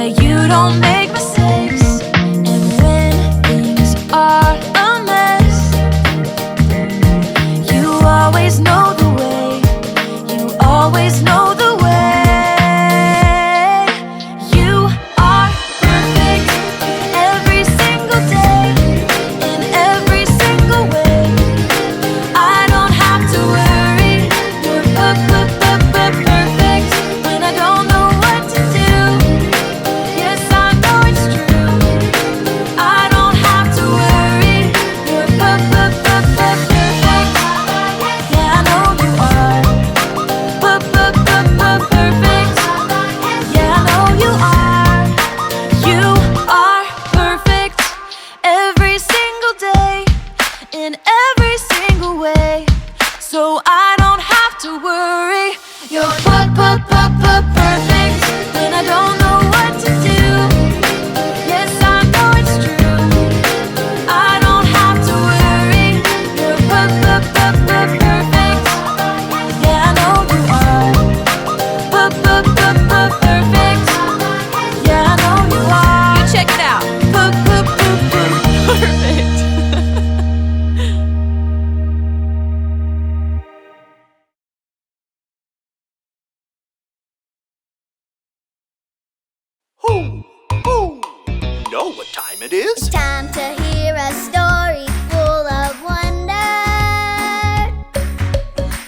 you don't make mistakes. And when things are a mess, you always know the way. You always know the way. You are perfect every single day, in every single way. I don't have to worry. You're perfect when I don't know what to do. Yes, I know it's true. I don't have to worry. You're perfect. Yeah, I know you are. Perfect. Yeah, I know you are. You are perfect every single day, in every single way. So I don't have to worry. You're perfect when I don't know what to do. Yes, I know it's true. I don't have to worry. You're perfect. Yeah, I know you are. Perfect. Yeah, I know you are. You check it out. Perfect. Ho, ho! You know what time it is? It's time to hear a story full of wonder.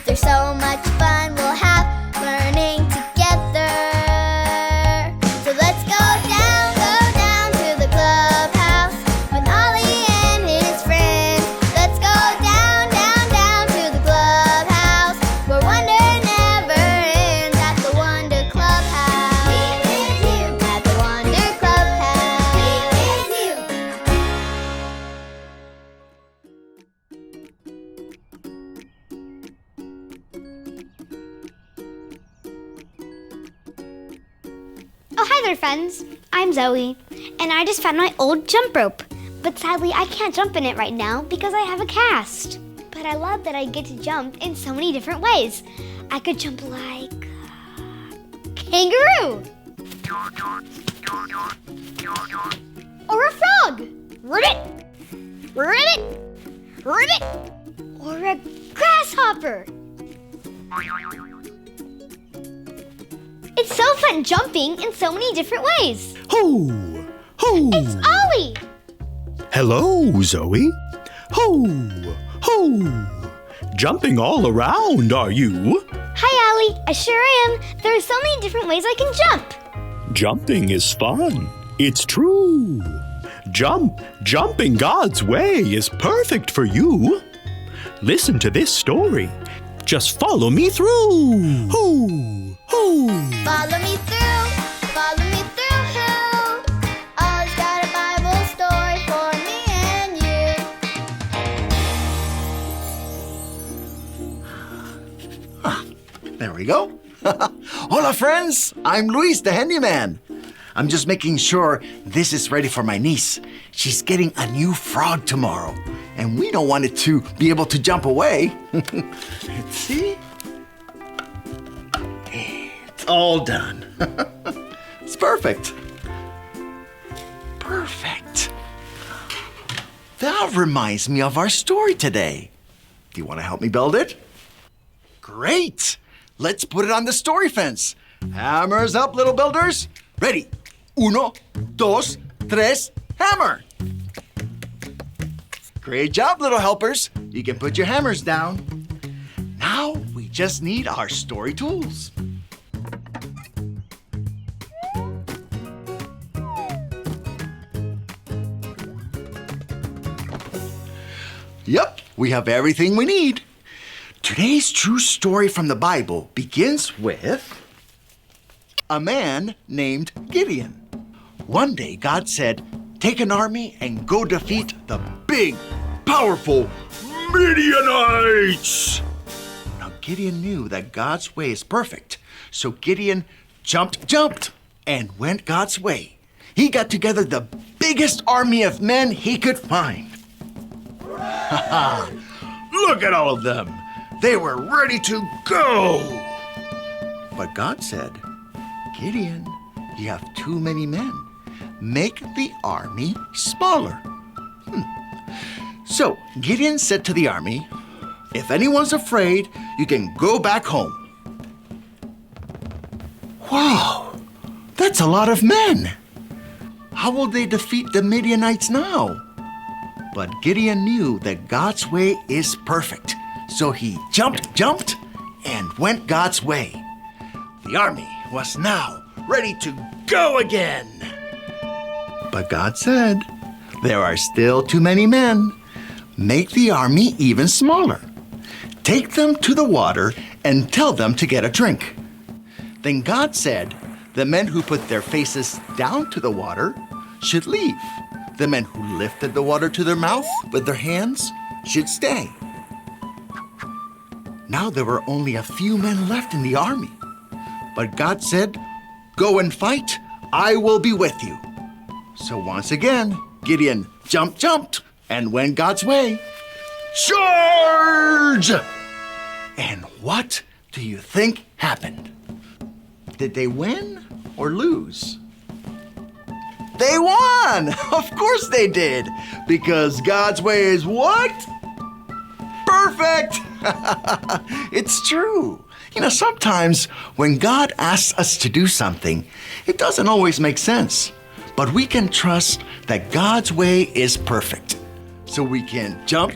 There's so much fun we'll have learning together. So let's go down to the clubhouse with Ollie and his friends. Let's go down to the clubhouse where wonder never ends at the Wonder Clubhouse. Be with you at the Wonder Clubhouse. Be with you. Oh, hi there, friends. I'm Zoe, and I just found my old jump rope. But sadly, I can't jump in it right now because I have a cast. But I love that I get to jump in so many different ways. I could jump like kangaroo, or a frog, ribbit, ribbit, ribbit, or a grasshopper. It's so fun jumping in so many different ways. Ho, ho! It's Ollie. Hello, Zoe. Ho, ho! Jumping all around, are you? Hi, Ollie. I sure am. There are so many different ways I can jump. Jumping is fun. It's true. Jumping God's way is perfect for you. Listen to this story. Just follow me through. Ho, ho! Follow me through, follow me through. Ollie's got a Bible story for me and you. There we go. Hola, friends. I'm Luis, the handyman. I'm just making sure this is ready for my niece. She's getting a new frog tomorrow, and we don't want it to be able to jump away. Let's see. It's all done. It's perfect. Perfect. That reminds me of our story today. Do you want to help me build it? Great! Let's put it on the story fence. Hammers up, little builders. Ready? Uno, dos, tres, hammer! Great job, little helpers. You can put your hammers down. Now we just need our story tools. Yep, we have everything we need. Today's true story from the Bible begins with a man named Gideon. One day God said, take an army and go defeat the big, powerful Midianites. Now Gideon knew that God's way is perfect, so Gideon jumped, and went God's way. He got together the biggest army of men he could find. Look at all of them. They were ready to go. But God said, Gideon, You have too many men. Make the army smaller. So Gideon said to the army, if anyone's afraid, you can go back home. Wow, that's a lot of men. How will they defeat the Midianites now? But Gideon knew that God's way is perfect. So he jumped, and went God's way. The army was now ready to go again. But God said, there are still too many men. Make the army even smaller. Take them to the water and tell them to get a drink. Then God said, the men who put their faces down to the water should leave. The men who lifted the water to their mouth with their hands should stay. Now there were only a few men left in the army. But God said, go and fight, I will be with you. So once again, Gideon jumped, and went God's way. Charge! And what do you think happened? Did they win or lose? They won! Of course they did! Because God's way is what? Perfect! It's true. You know, sometimes when God asks us to do something, it doesn't always make sense. But we can trust that God's way is perfect. So we can jump,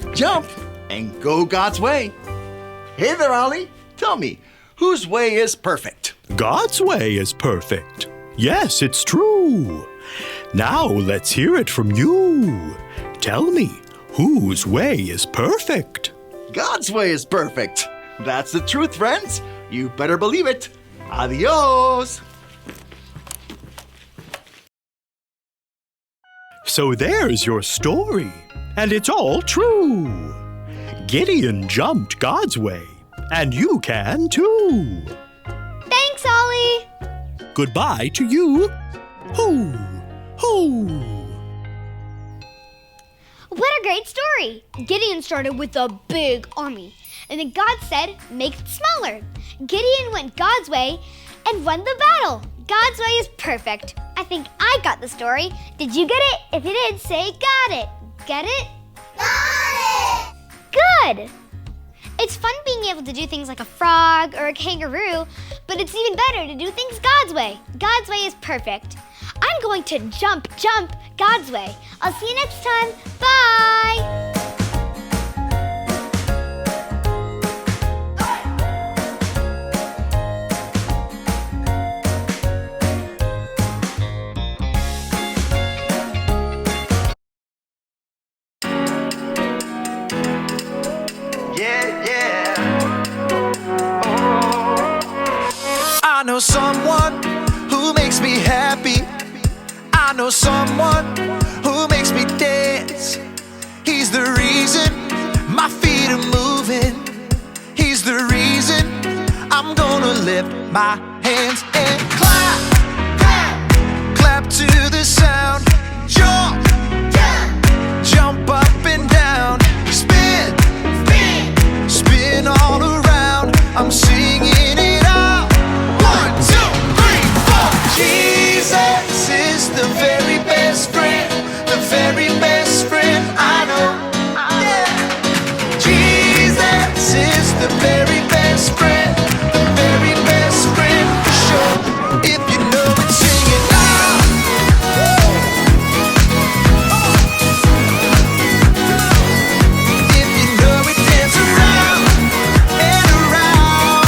and go God's way. Hey there, Ollie. Tell me, whose way is perfect? God's way is perfect. Yes, it's true. Now let's hear it from you. Tell me, whose way is perfect? God's way is perfect. That's the truth, friends. You better believe it. Adios. So there's your story, and it's all true. Gideon jumped God's way, and you can too. Thanks, Ollie. Goodbye to you. Hoo, hoo. What a great story. Gideon started with a big army, and then God said, make it smaller. Gideon went God's way and won the battle. God's way is perfect. I think I got the story. Did you get it? If you did, say got it. Get it? Got it! Good. It's fun being able to do things like a frog or a kangaroo, but it's even better to do things God's way. God's way is perfect. I'm going to jump God's way. I'll see you next time. Bye! I know someone who makes me happy. I know someone who makes me dance. He's the reason my feet are moving. He's the reason I'm gonna lift my hands and clap, clap to the sound. Jump up and down. Spin, spin all around. I'm singing it out. 1, 2, 3, 4. Jesus is the very best friend, the very best friend I know. Yeah. Jesus is the very best friend, the very best friend for sure. If you know it, sing it loud. If you know it, dance around and around.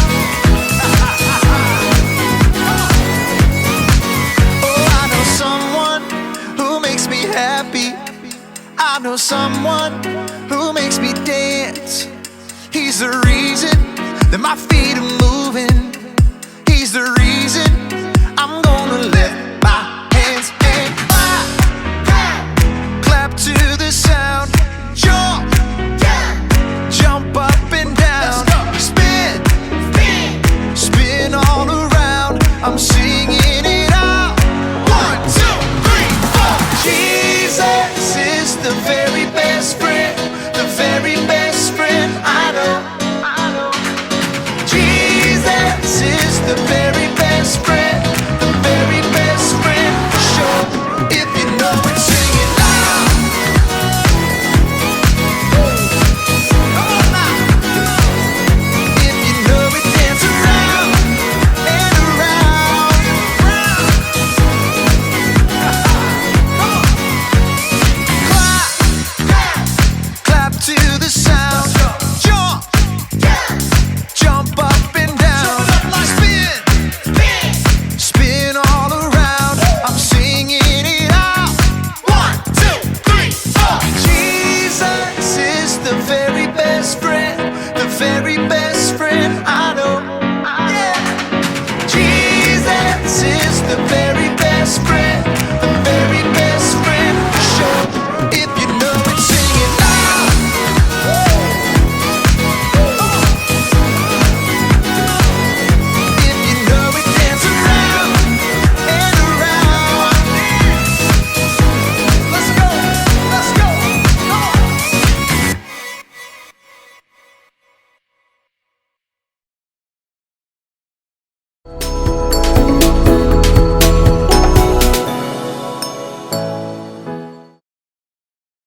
Oh, I know someone who makes me happy. I know someone who makes me dance. He's the reason that my feet are moving. He's the reason I'm gonna lift my hands and clap, clap to the sound. Jump up and down. Spin, spin all around. I'm singing